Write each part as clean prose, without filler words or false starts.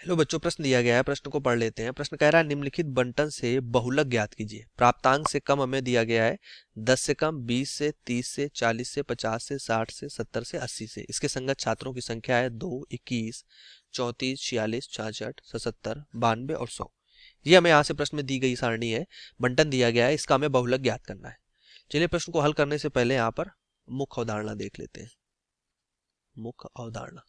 Hello बच्चों, प्रश्न दिया गया है, प्रश्न को पढ़ लेते हैं। प्रश्न कह रहा है निम्नलिखित बंटन से बहुलक ज्ञात कीजिए। प्राप्तांक से कम हमें दिया गया है 10 से कम, 20 से, 30 से, 40 से, 50 से, 60 से, 70 से, 80 से। इसके संगत छात्रों की संख्या है 2, 21, 34, 46, 66, 77, 92 और 100। ये हमें यहाँ से प्रश्न में दी गई सारणी है, बंटन दिया गया है, इसका हमें बहुलक ज्ञात करना है। चलिए प्रश्न को हल करने से पहले यहाँ पर मुख्य अवधारणा देख लेते हैं। मुख्य अवधारणा,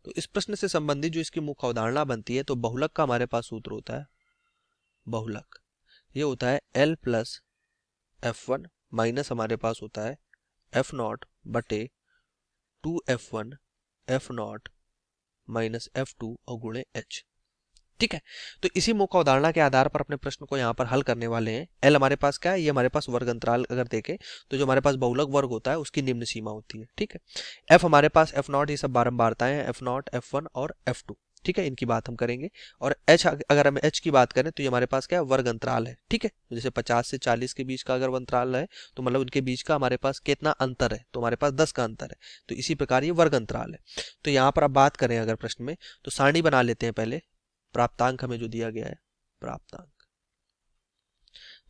तो इस प्रश्न से संबंधित जो इसकी मुख्य अवधारणा बनती है, तो बहुलक का हमारे पास सूत्र होता है, बहुलक ये होता है L प्लस F1 माइनस हमारे पास होता है F0 बटे 2F1 F0 माइनस F2 और गुणे H। ठीक है, तो इसी मुख्य अवधारणा के आधार पर अपने प्रश्न को यहाँ पर हल करने वाले हैं। L हमारे पास क्या है, ये हमारे पास वर्ग अंतराल अगर देखें तो जो हमारे पास बहुलक वर्ग होता है उसकी निम्न सीमा होती है। ठीक है, F हमारे पास F0, ये सब बारंबारताएं हैं, F0, F1 और F2। ठीक है, इनकी बात हम करेंगे। और H, अगर हम H की बात करें तो ये हमारे पास क्या है, वर्ग अंतराल है। ठीक है, जैसे 50 से 40 के बीच का अगर अंतराल है तो मतलब उनके बीच का हमारे पास कितना अंतर है, तो हमारे पास 10 का अंतर है। तो इसी प्रकार ये वर्ग अंतराल है। तो यहाँ पर अब बात करें अगर प्रश्न में, तो सारणी बना लेते हैं पहले। प्राप्तांक हमें जो दिया गया है,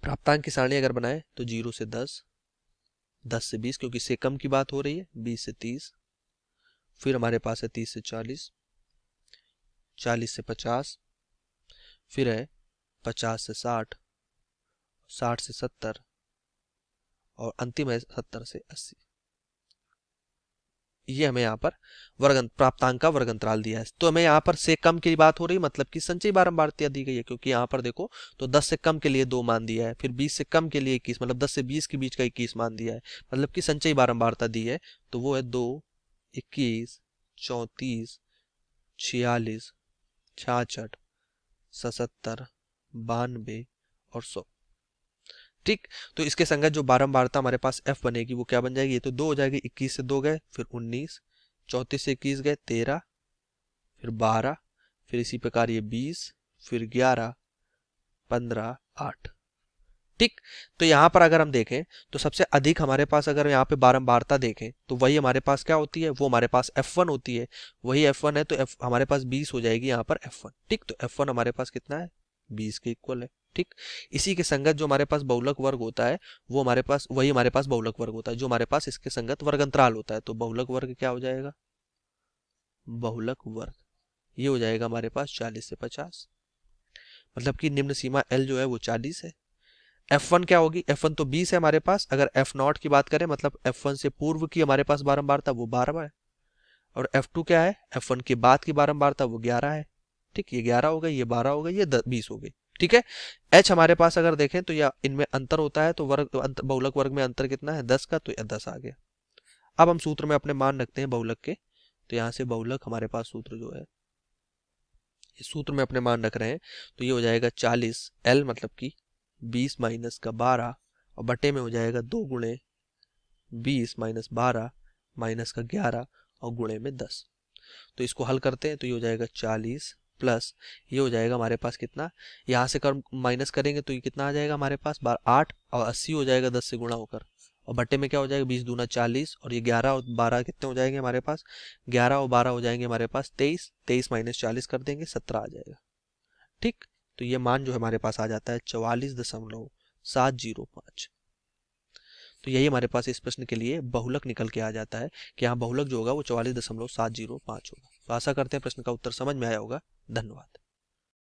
प्राप्तांक की सारणी अगर बनाए तो 0 से 10, 10 से 20 क्योंकि से कम की बात हो रही है, 20 से 30, फिर हमारे पास है 30 से 40, 40 से 50, फिर है 50 से 60, 60 से 70 और अंतिम है 70 से 80। ये हमें यहाँ पर प्राप्तांक का वर्ग अंतराल दिया है। तो हमें यहाँ पर से कम की बात हो रही है, मतलब कि संचयी बारंबारता दी गई है, क्योंकि यहाँ पर देखो तो 10 से कम के लिए 2 मान दिया है, फिर 20 से कम के लिए 21, मतलब 10 से 20 के बीच का 21 मान दिया है, मतलब कि संचयी बारंबारता दी है। तो वो है 2, 21, 34, 46, 66, 77, 92 और 100। ठीक, तो इसके संगत जो बारंबारता हमारे पास F बनेगी वो क्या बन जाएगी, ये तो 2 हो जाएगी, 21 से 2 गए, फिर 19, 34 से 21 गए 13, फिर 12, फिर इसी प्रकार ये 20, फिर 11, 15, 8। ठीक, तो यहाँ पर अगर हम देखें तो सबसे अधिक हमारे पास अगर यहाँ पे बारंबारता देखें तो वही हमारे पास क्या होती है, वो हमारे पास F1 होती है। वही F1 है तो हमारे पास 20 हो जाएगी यहाँ पर F1। ठीक, तो F1 हमारे पास कितना है, 20 के इक्वल है। ठीक, इसी के संगत जो हमारे पास बहुलक वर्ग होता है वो हमारे पास वही हमारे पास बहुलक वर्ग होता है जो हमारे पास इसके संगत वर्ग अंतराल होता है। तो बहुलक वर्ग क्या हो जाएगा, बहुलक वर्ग ये हो जाएगा हमारे पास 40 से 50, मतलब कि निम्न सीमा L जो है वो 40 है। F1 क्या होगी, F1 तो 20 है हमारे पास। अगर F0 की बात करें मतलब F1 से पूर्व की हमारे पास बारंबारता वो 12 है। और F2 क्या है, F1 के बाद की बारंबारता वो 11 है। ठीक, ये 11 हो गई, ये 12 हो गई, ये 20 हो गई। ठीक है, H हमारे पास अगर देखें तो या इनमें अंतर होता है, तो बहुलक वर्ग में अंतर कितना है, 10 का, तो 10 आ गया। अब हम सूत्र में अपने मान रखते हैं बहुलक के, तो यहाँ से बहुलक हमारे पास सूत्र जो है, इस सूत्र में अपने मान रख रहे हैं, तो ये हो जाएगा 40 L मतलब कि 20 माइनस का 12 और बटे में हो जाएगा 2 गुणे 20 माइनस 12 माइनस का 11 और गुणे में 10। तो इसको हल करते हैं तो ये हो जाएगा 40 प्लस ये हो जाएगा हमारे पास कितना, यहाँ से कर माइनस करेंगे तो ये कितना आ जाएगा हमारे पास 8 और 80 हो जाएगा 10 से गुणा होकर, और बट्टे में क्या हो जाएगा 20 दूना 40 और ये 11 और 12 कितने हो जाएंगे हमारे पास, 11 और 12 हो जाएंगे हमारे पास 23, 23 माइनस 40 कर देंगे 17 आ जाएगा। ठीक, तो ये मान जो हमारे पास आ जाता है 44.705। तो यही हमारे पास इस प्रश्न के लिए बहुलक निकल के आ जाता है कि यहाँ बहुलक जो होगा वो 44.705 होगा। तो आशा करते हैं प्रश्न का उत्तर समझ में आया होगा। धन्यवाद।